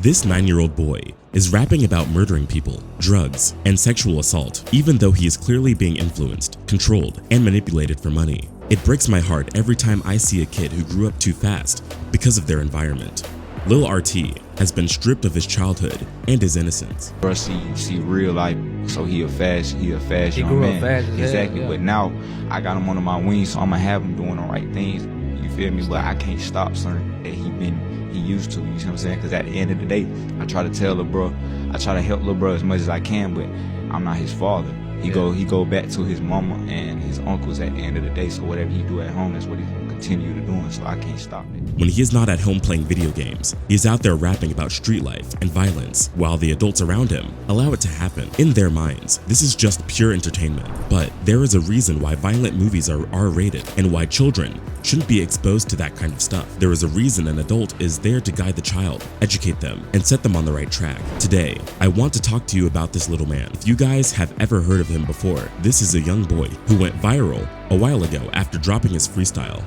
This 9-year-old boy is rapping about murdering people, drugs, and sexual assault, even though he is clearly being influenced, controlled, and manipulated for money. It breaks my heart every time I see a kid who grew up too fast because of their environment. Lil RT has been stripped of his childhood and his innocence. Bro, see real life, so he a fast young man. Exactly, but now I got him under my wings, so I'ma have him doing the right things. You feel me? But I can't stop something that he used to. You see what I'm saying? Because at the end of the day, I try to tell little bro, I try to help little bro as much as I can, but I'm not his father. He go back to his mama and his uncles at the end of the day. So whatever he do at home, that's what he's gonna continue to do. So I can't stop it. When he is not at home playing video games, he's out there rapping about street life and violence, while the adults around him allow it to happen. In their minds, this is just pure entertainment. But there is a reason why violent movies are R-rated and why children shouldn't be exposed to that kind of stuff. There is a reason an adult is there to guide the child, educate them, and set them on the right track. Today, I want to talk to you about this little man. If you guys have ever heard of him before, this is a young boy who went viral a while ago after dropping his freestyle.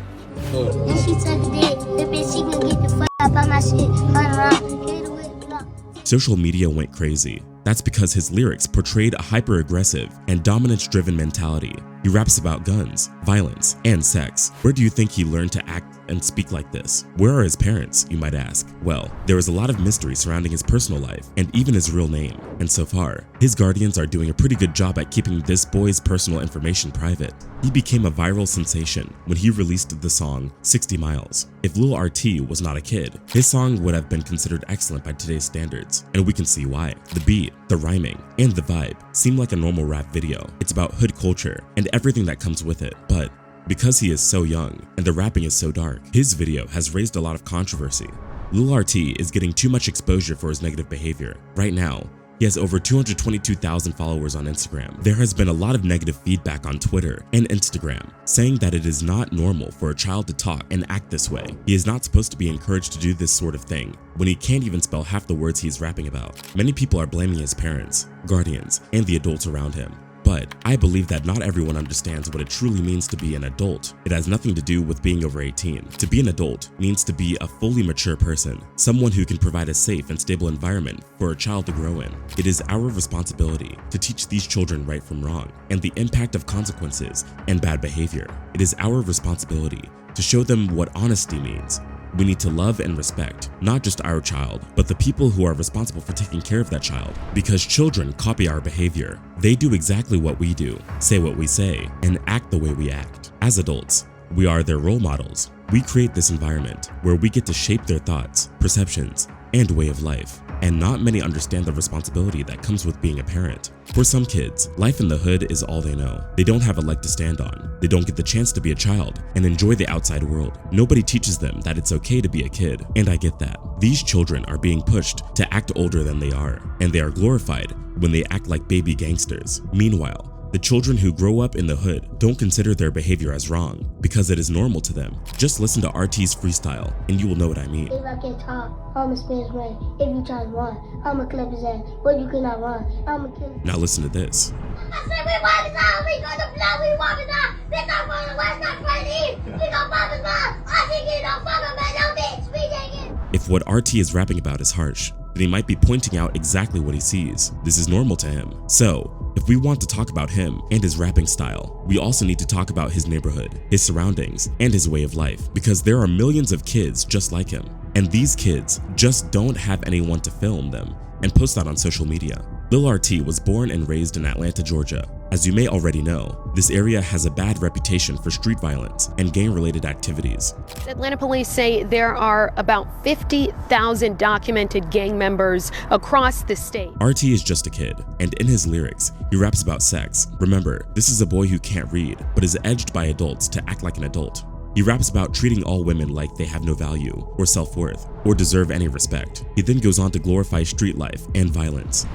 Social media went crazy. That's because his lyrics portrayed a hyper-aggressive and dominance-driven mentality. He raps about guns, violence, and sex. Where do you think he learned to act and speak like this? Where are his parents, you might ask? Well, there is a lot of mystery surrounding his personal life and even his real name. And so far, his guardians are doing a pretty good job at keeping this boy's personal information private. He became a viral sensation when he released the song 60 Miles. If Lil RT was not a kid, his song would have been considered excellent by today's standards, and we can see why. The beat, the rhyming, and the vibe seem like a normal rap video. It's about hood culture and everything that comes with it, but because he is so young and the rapping is so dark, his video has raised a lot of controversy. Lil RT is getting too much exposure for his negative behavior. Right now, he has over 222,000 followers on Instagram. There has been a lot of negative feedback on Twitter and Instagram, saying that it is not normal for a child to talk and act this way. He is not supposed to be encouraged to do this sort of thing when he can't even spell half the words he's rapping about. Many people are blaming his parents, guardians, and the adults around him. But I believe that not everyone understands what it truly means to be an adult. It has nothing to do with being over 18. To be an adult means to be a fully mature person, someone who can provide a safe and stable environment for a child to grow in. It is our responsibility to teach these children right from wrong and the impact of consequences and bad behavior. It is our responsibility to show them what honesty means. We need to love and respect, not just our child, but the people who are responsible for taking care of that child. Because children copy our behavior. They do exactly what we do, say what we say, and act the way we act. As adults, we are their role models. We create this environment where we get to shape their thoughts, perceptions, and way of life. And not many understand the responsibility that comes with being a parent. For some kids, life in the hood is all they know. They don't have a leg to stand on. They don't get the chance to be a child and enjoy the outside world. Nobody teaches them that it's okay to be a kid, and I get that. These children are being pushed to act older than they are, and they are glorified when they act like baby gangsters. Meanwhile, the children who grow up in the hood don't consider their behavior as wrong because it is normal to them. Just listen to RT's freestyle and you will know what I mean. If I can talk, I'ma spin his brain. If you try to run, I'ma clip his ass. But you cannot run, I'ma kill him. Now listen to this. I said we wipe his out, we gonna blow, we wipe his out. Bitch, I'm from the west, not from the east. We gon' pop his out. I think you don't fuck him, man, no bitch. We take it. If what RT is rapping about is harsh, then he might be pointing out exactly what he sees. This is normal to him. So, if we want to talk about him and his rapping style, we also need to talk about his neighborhood, his surroundings, and his way of life, because there are millions of kids just like him. And these kids just don't have anyone to film them and post that on social media. Lil RT was born and raised in Atlanta, Georgia. As you may already know, this area has a bad reputation for street violence and gang-related activities. Atlanta police say there are about 50,000 documented gang members across the state. RT is just a kid, and in his lyrics, he raps about sex. Remember, this is a boy who can't read, but is edged by adults to act like an adult. He raps about treating all women like they have no value or self-worth or deserve any respect. He then goes on to glorify street life and violence.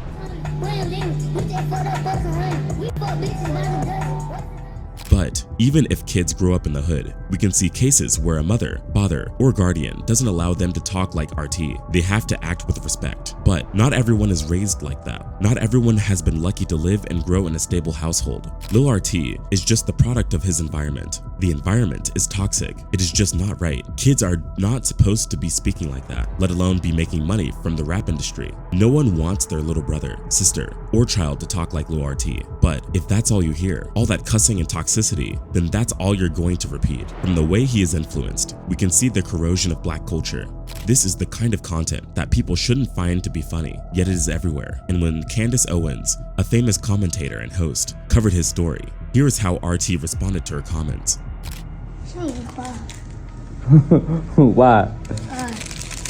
But Even if kids grow up in the hood, we can see cases where a mother, father, or guardian doesn't allow them to talk like RT. They have to act with respect. But not everyone is raised like that. Not everyone has been lucky to live and grow in a stable household. Lil RT is just the product of his environment. The environment is toxic. It is just not right. Kids are not supposed to be speaking like that, let alone be making money from the rap industry. No one wants their little brother, sister, or child to talk like Lil RT. But if that's all you hear, all that cussing and toxicity, then that's all you're going to repeat. From the way he is influenced, we can see the corrosion of black culture. This is the kind of content that people shouldn't find to be funny, yet it is everywhere. And when Candace Owens, a famous commentator and host, covered his story, here is how RT responded to her comments. Why?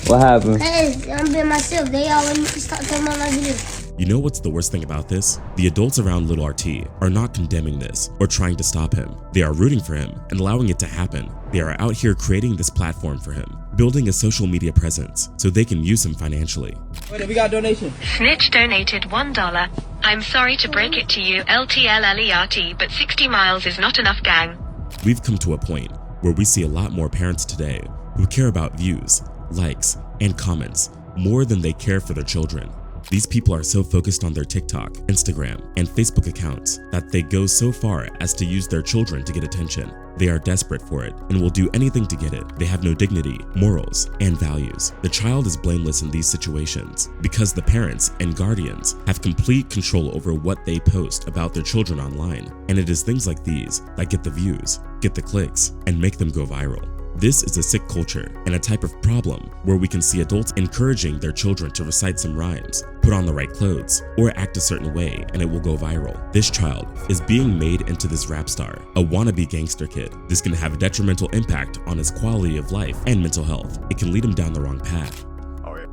What happened? Hey, I'm being myself. They all let me stop talking about my video. You know what's the worst thing about this? The adults around Lil RT are not condemning this or trying to stop him. They are rooting for him and allowing it to happen. They are out here creating this platform for him, building a social media presence so they can use him financially. Wait, we got a donation. Snitch donated $1. I'm sorry to break it to you, LTLLERT, but 60 miles is not enough, gang. We've come to a point where we see a lot more parents today who care about views, likes, and comments more than they care for their children. These people are so focused on their TikTok, Instagram, and Facebook accounts that they go so far as to use their children to get attention. They are desperate for it and will do anything to get it. They have no dignity, morals, and values. The child is blameless in these situations because the parents and guardians have complete control over what they post about their children online. And it is things like these that get the views, get the clicks, and make them go viral. This is a sick culture and a type of problem where we can see adults encouraging their children to recite some rhymes, put on the right clothes, or act a certain way and it will go viral. This child is being made into this rap star, a wannabe gangster kid. This can have a detrimental impact on his quality of life and mental health. It can lead him down the wrong path. Oh yeah,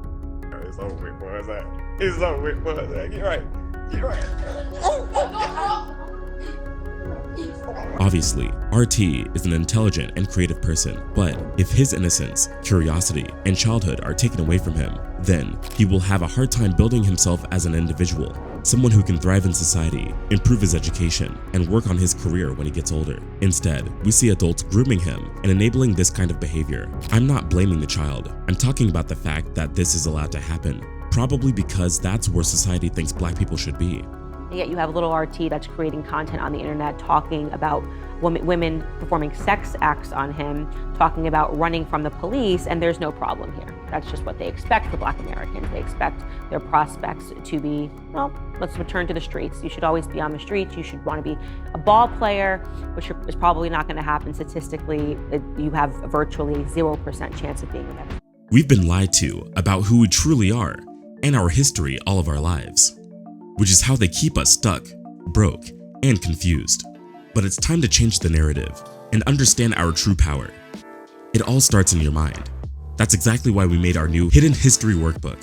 it's over with, boy. It's over with, boy. Get right. Get right. Obviously, RT is an intelligent and creative person, but if his innocence, curiosity, and childhood are taken away from him, then he will have a hard time building himself as an individual, someone who can thrive in society, improve his education, and work on his career when he gets older. Instead, we see adults grooming him and enabling this kind of behavior. I'm not blaming the child. I'm talking about the fact that this is allowed to happen, probably because that's where society thinks black people should be. And yet you have little RT that's creating content on the internet talking about women performing sex acts on him, talking about running from the police, and there's no problem here. That's just what they expect for Black Americans. They expect their prospects to be, well, let's return to the streets. You should always be on the streets. You should want to be a ball player, which is probably not going to happen statistically. You have a virtually 0% chance of being that. We've been lied to about who we truly are and our history all of our lives, which is how they keep us stuck, broke, and confused. But it's time to change the narrative and understand our true power. It all starts in your mind. That's exactly why we made our new Hidden History Workbook.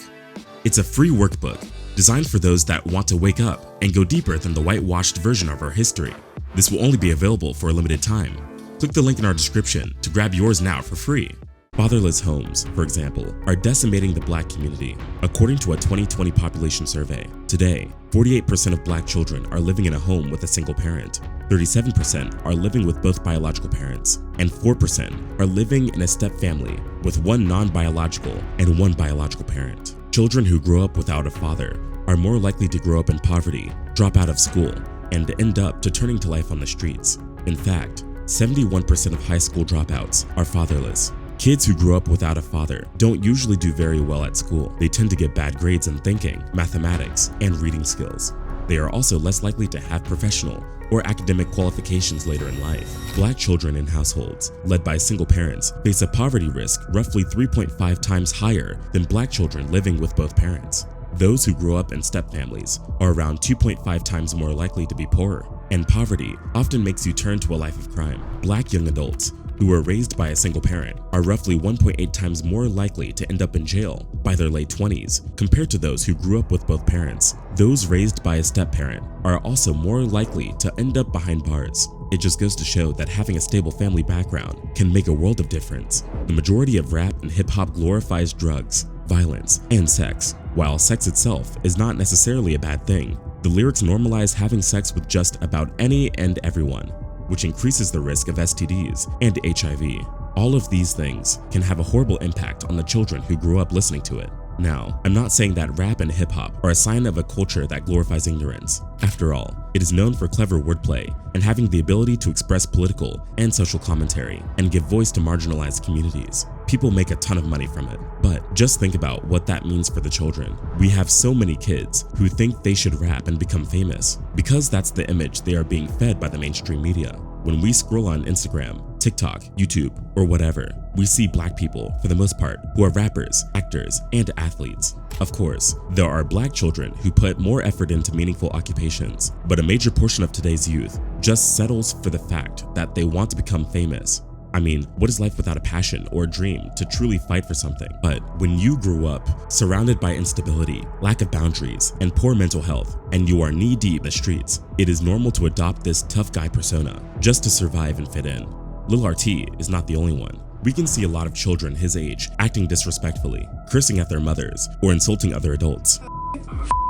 It's a free workbook designed for those that want to wake up and go deeper than the whitewashed version of our history. This will only be available for a limited time. Click the link in our description to grab yours now for free. Fatherless homes, for example, are decimating the Black community. According to a 2020 population survey, today, 48% of Black children are living in a home with a single parent, 37% are living with both biological parents, and 4% are living in a step-family with one non-biological and one biological parent. Children who grow up without a father are more likely to grow up in poverty, drop out of school, and end up turning to life on the streets. In fact, 71% of high school dropouts are fatherless. Kids who grow up without a father don't usually do very well at school. They tend to get bad grades in thinking, mathematics, and reading skills. They are also less likely to have professional or academic qualifications later in life. Black children in households led by single parents face a poverty risk roughly 3.5 times higher than Black children living with both parents. Those who grow up in step-families are around 2.5 times more likely to be poorer, and poverty often makes you turn to a life of crime. Black young adults who were raised by a single parent are roughly 1.8 times more likely to end up in jail by their late 20s compared to those who grew up with both parents. Those raised by a step-parent are also more likely to end up behind bars. It just goes to show that having a stable family background can make a world of difference. The majority of rap and hip-hop glorifies drugs, violence, and sex. While sex itself is not necessarily a bad thing, the lyrics normalize having sex with just about any and everyone. which increases the risk of STDs and HIV. All of these things can have a horrible impact on the children who grew up listening to it. Now, I'm not saying that rap and hip-hop are a sign of a culture that glorifies ignorance. After all, it is known for clever wordplay and having the ability to express political and social commentary and give voice to marginalized communities. People make a ton of money from it, but just think about what that means for the children. We have so many kids who think they should rap and become famous because that's the image they are being fed by the mainstream media. When we scroll on Instagram, TikTok, YouTube, or whatever, we see black people, for the most part, who are rappers, actors, and athletes. Of course, there are black children who put more effort into meaningful occupations, but a major portion of today's youth just settles for the fact that they want to become famous. I mean, what is life without a passion or a dream to truly fight for something? But when you grew up surrounded by instability, lack of boundaries, and poor mental health, and you are knee-deep in the streets, it is normal to adopt this tough guy persona just to survive and fit in. Lil RT is not the only one. We can see a lot of children his age acting disrespectfully, cursing at their mothers, or insulting other adults.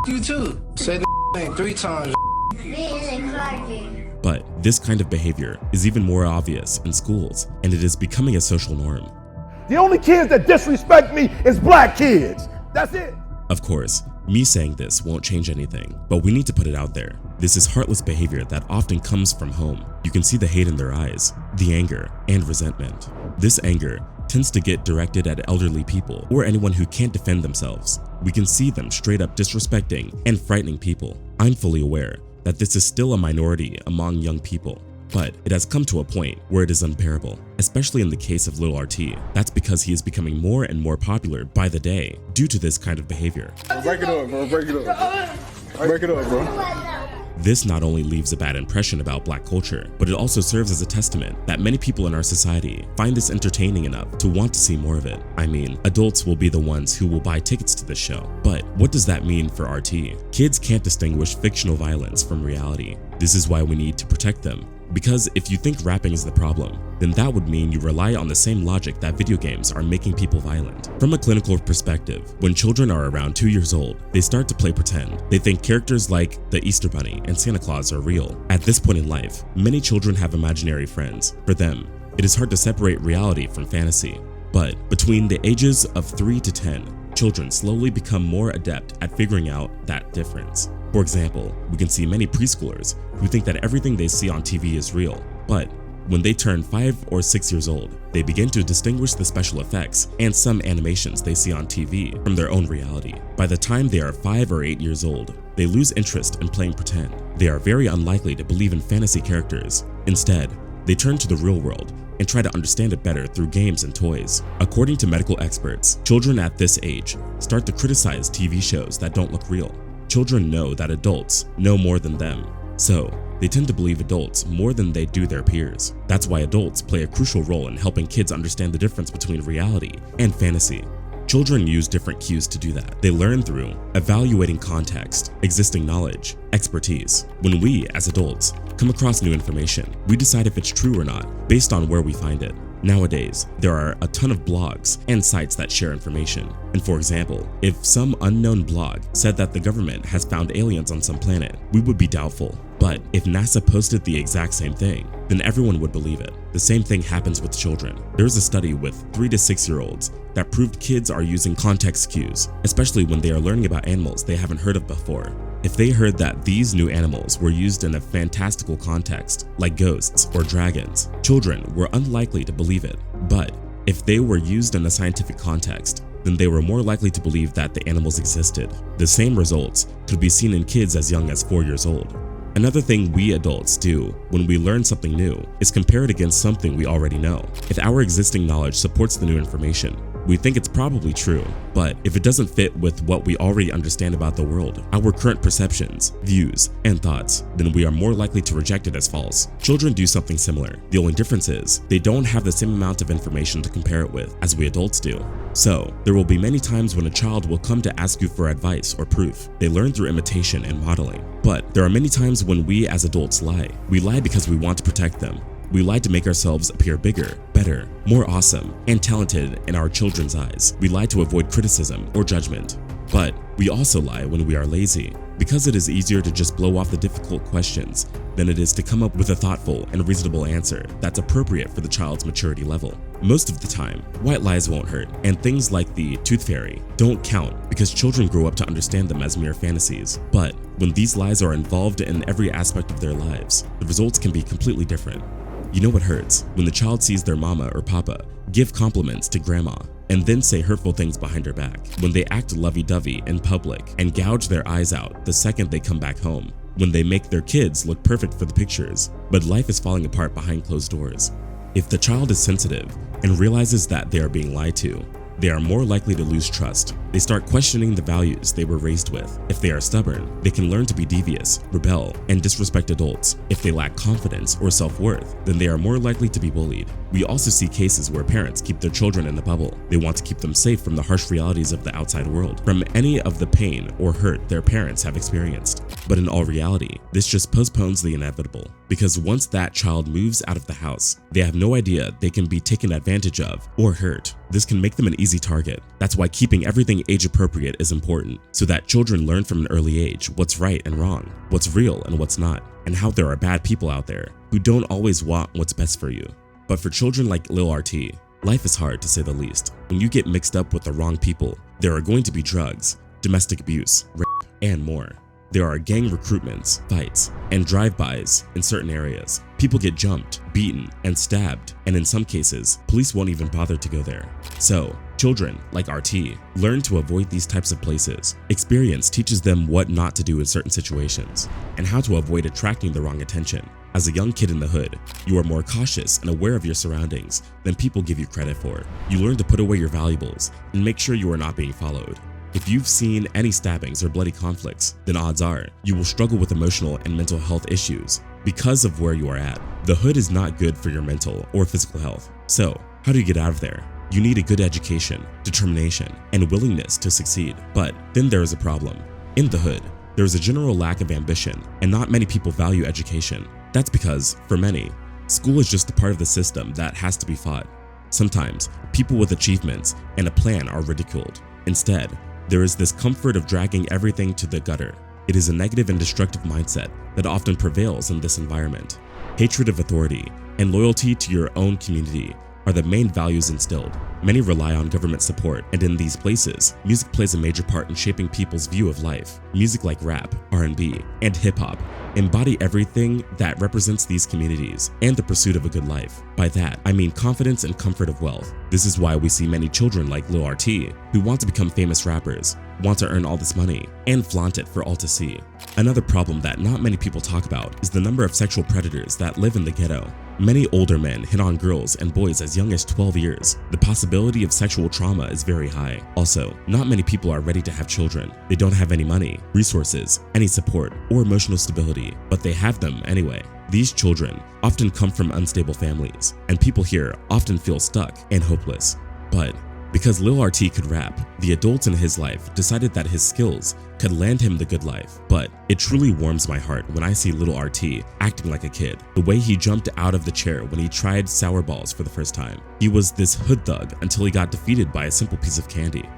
You too. Say the name 3 times. But this kind of behavior is even more obvious in schools, and it is becoming a social norm. The only kids that disrespect me is black kids. That's it. Of course, me saying this won't change anything, but we need to put it out there. This is heartless behavior that often comes from home. You can see the hate in their eyes, the anger, and resentment. This anger tends to get directed at elderly people or anyone who can't defend themselves. We can see them straight up disrespecting and frightening people. I'm fully aware that this is still a minority among young people, but it has come to a point where it is unbearable, especially in the case of Lil RT. That's because he is becoming more and more popular by the day due to this kind of behavior. Break it up, bro. Break it up. Break it up, bro. This not only leaves a bad impression about black culture, but it also serves as a testament that many people in our society find this entertaining enough to want to see more of it. I mean, adults will be the ones who will buy tickets to this show. But what does that mean for RT? Kids can't distinguish fictional violence from reality. This is why we need to protect them. Because if you think rapping is the problem, then that would mean you rely on the same logic that video games are making people violent. From a clinical perspective, when children are around 2 years old, they start to play pretend. They think characters like the Easter Bunny and Santa Claus are real. At this point in life, many children have imaginary friends. For them, it is hard to separate reality from fantasy. But between the ages of 3 to 10, children slowly become more adept at figuring out that difference. For example, we can see many preschoolers who think that everything they see on TV is real, but when they turn 5 or 6 years old, they begin to distinguish the special effects and some animations they see on TV from their own reality. By the time they are 5 or 8 years old, they lose interest in playing pretend. They are very unlikely to believe in fantasy characters. Instead, they turn to the real world and try to understand it better through games and toys. According to medical experts, children at this age start to criticize TV shows that don't look real. Children know that adults know more than them, so they tend to believe adults more than they do their peers. That's why adults play a crucial role in helping kids understand the difference between reality and fantasy. Children use different cues to do that. They learn through evaluating context, existing knowledge, expertise. When we, as adults, come across new information, we decide if it's true or not based on where we find it. Nowadays, there are a ton of blogs and sites that share information. And for example, if some unknown blog said that the government has found aliens on some planet, we would be doubtful. But if NASA posted the exact same thing, then everyone would believe it. The same thing happens with children. There's a study with 3 to 6 year olds that proved kids are using context cues, especially when they are learning about animals they haven't heard of before. If they heard that these new animals were used in a fantastical context, like ghosts or dragons, children were unlikely to believe it. But if they were used in a scientific context, then they were more likely to believe that the animals existed. The same results could be seen in kids as young as 4 years old. Another thing we adults do when we learn something new is compare it against something we already know. If our existing knowledge supports the new information, we think it's probably true, but if it doesn't fit with what we already understand about the world, our current perceptions, views, and thoughts, then we are more likely to reject it as false. Children do something similar. The only difference is they don't have the same amount of information to compare it with as we adults do. So, there will be many times when a child will come to ask you for advice or proof. They learn through imitation and modeling. But there are many times when we as adults lie. We lie because we want to protect them. We lie to make ourselves appear bigger, better, more awesome, and talented in our children's eyes. We lie to avoid criticism or judgment. But we also lie when we are lazy, because it is easier to just blow off the difficult questions than it is to come up with a thoughtful and reasonable answer that's appropriate for the child's maturity level. Most of the time, white lies won't hurt, and things like the tooth fairy don't count because children grow up to understand them as mere fantasies. But when these lies are involved in every aspect of their lives, the results can be completely different. You know what hurts? When the child sees their mama or papa give compliments to grandma and then say hurtful things behind her back, when they act lovey-dovey in public and gouge their eyes out the second they come back home, when they make their kids look perfect for the pictures, but life is falling apart behind closed doors. If the child is sensitive and realizes that they are being lied to, they are more likely to lose trust. They start questioning the values they were raised with. If they are stubborn, they can learn to be devious, rebel, and disrespect adults. If they lack confidence or self-worth, then they are more likely to be bullied. We also see cases where parents keep their children in the bubble. They want to keep them safe from the harsh realities of the outside world, from any of the pain or hurt their parents have experienced. But in all reality, this just postpones the inevitable, because once that child moves out of the house, they have no idea they can be taken advantage of or hurt. This can make them an easy target. That's why keeping everything age appropriate is important, so that children learn from an early age what's right and wrong, what's real and what's not, and how there are bad people out there who don't always want what's best for you. But for children like Lil RT, life is hard to say the least. When you get mixed up with the wrong people, there are going to be drugs, domestic abuse, rape, and more. There are gang recruitments, fights, and drive-bys in certain areas. People get jumped, beaten, and stabbed, and in some cases, police won't even bother to go there. So, children, like RT, learn to avoid these types of places. Experience teaches them what not to do in certain situations, and how to avoid attracting the wrong attention. As a young kid in the hood, you are more cautious and aware of your surroundings than people give you credit for. You learn to put away your valuables and make sure you are not being followed. If you've seen any stabbings or bloody conflicts, then odds are you will struggle with emotional and mental health issues because of where you are at. The hood is not good for your mental or physical health. So, how do you get out of there? You need a good education, determination, and willingness to succeed. But then there is a problem. In the hood, there is a general lack of ambition, and not many people value education. That's because, for many, school is just a part of the system that has to be fought. Sometimes, people with achievements and a plan are ridiculed. Instead, there is this comfort of dragging everything to the gutter. It is a negative and destructive mindset that often prevails in this environment. Hatred of authority and loyalty to your own community are the main values instilled. Many rely on government support, and in these places, music plays a major part in shaping people's view of life. Music like rap, R&B, and hip-hop embody everything that represents these communities and the pursuit of a good life. By that, I mean confidence and comfort of wealth. This is why we see many children like Lil RT who want to become famous rappers, want to earn all this money, and flaunt it for all to see. Another problem that not many people talk about is the number of sexual predators that live in the ghetto. Many older men hit on girls and boys as young as 12 years. The possibility of sexual trauma is very high. Also, not many people are ready to have children. They don't have any money, resources, any support, or emotional stability, but they have them anyway. These children often come from unstable families, and people here often feel stuck and hopeless. But because Lil RT could rap, the adults in his life decided that his skills could land him the good life. But it truly warms my heart when I see Lil RT acting like a kid. The way he jumped out of the chair when he tried sour balls for the first time. He was this hood thug until he got defeated by a simple piece of candy.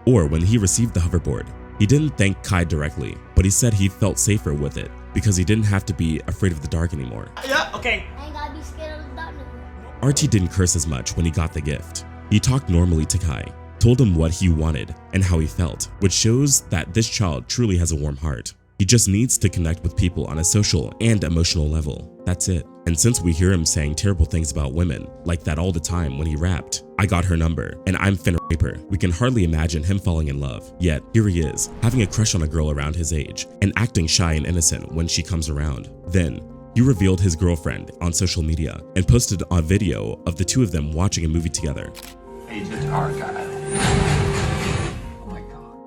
Or when he received the hoverboard. He didn't thank Kai directly, but he said he felt safer with it because he didn't have to be afraid of the dark anymore. Yeah, okay. I ain't gotta be scared of the dark anymore. RT didn't curse as much when he got the gift. He talked normally to Kai, told him what he wanted and how he felt, which shows that this child truly has a warm heart. He just needs to connect with people on a social and emotional level. That's it. And since we hear him saying terrible things about women, like that all the time when he rapped, "I got her number," and "I'm finna rape her," we can hardly imagine him falling in love. Yet, here he is, having a crush on a girl around his age, and acting shy and innocent when she comes around. Then, he revealed his girlfriend on social media and posted a video of the two of them watching a movie together. Agent Archive.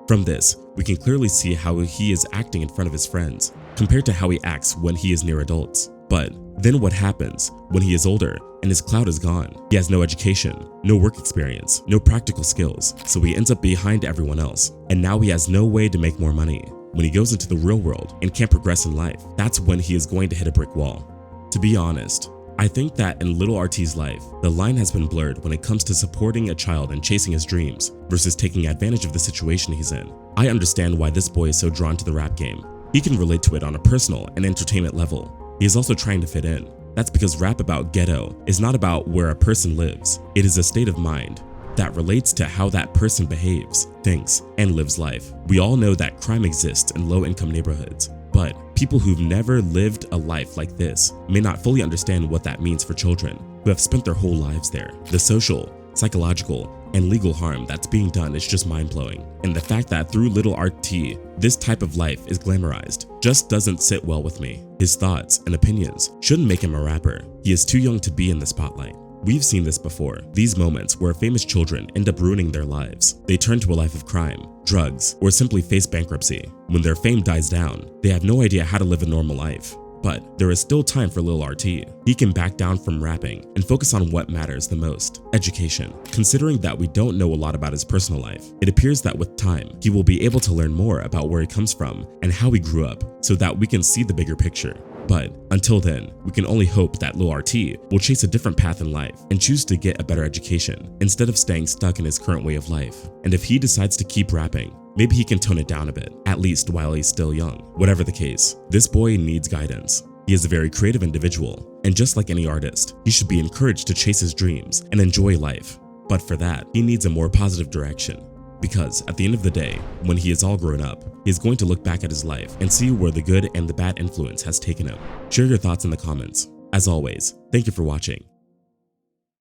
From this, we can clearly see how he is acting in front of his friends, compared to how he acts when he is near adults. But then what happens when he is older and his clout is gone? He has no education, no work experience, no practical skills, so he ends up behind everyone else, and now he has no way to make more money. When he goes into the real world and can't progress in life, that's when he is going to hit a brick wall. To be honest, I think that in Lil RT's life, the line has been blurred when it comes to supporting a child and chasing his dreams versus taking advantage of the situation he's in. I understand why this boy is so drawn to the rap game. He can relate to it on a personal and entertainment level. He is also trying to fit in. That's because rap about ghetto is not about where a person lives. It is a state of mind that relates to how that person behaves, thinks, and lives life. We all know that crime exists in low-income neighborhoods, but people who've never lived a life like this may not fully understand what that means for children who have spent their whole lives there. The social, psychological, and legal harm that's being done is just mind-blowing. And the fact that through Lil RT, this type of life is glamorized just doesn't sit well with me. His thoughts and opinions shouldn't make him a rapper. He is too young to be in the spotlight. We've seen this before, these moments where famous children end up ruining their lives. They turn to a life of crime, drugs, or simply face bankruptcy. When their fame dies down, they have no idea how to live a normal life. But there is still time for Lil RT. He can back down from rapping and focus on what matters the most, education. Considering that we don't know a lot about his personal life, it appears that with time, he will be able to learn more about where he comes from and how he grew up so that we can see the bigger picture. But until then, we can only hope that Lil RT will chase a different path in life and choose to get a better education instead of staying stuck in his current way of life. And if he decides to keep rapping, maybe he can tone it down a bit, at least while he's still young. Whatever the case, this boy needs guidance. He is a very creative individual, and just like any artist, he should be encouraged to chase his dreams and enjoy life. But for that, he needs a more positive direction. Because at the end of the day, when he is all grown up, he is going to look back at his life and see where the good and the bad influence has taken him. Share your thoughts in the comments. As always, thank you for watching.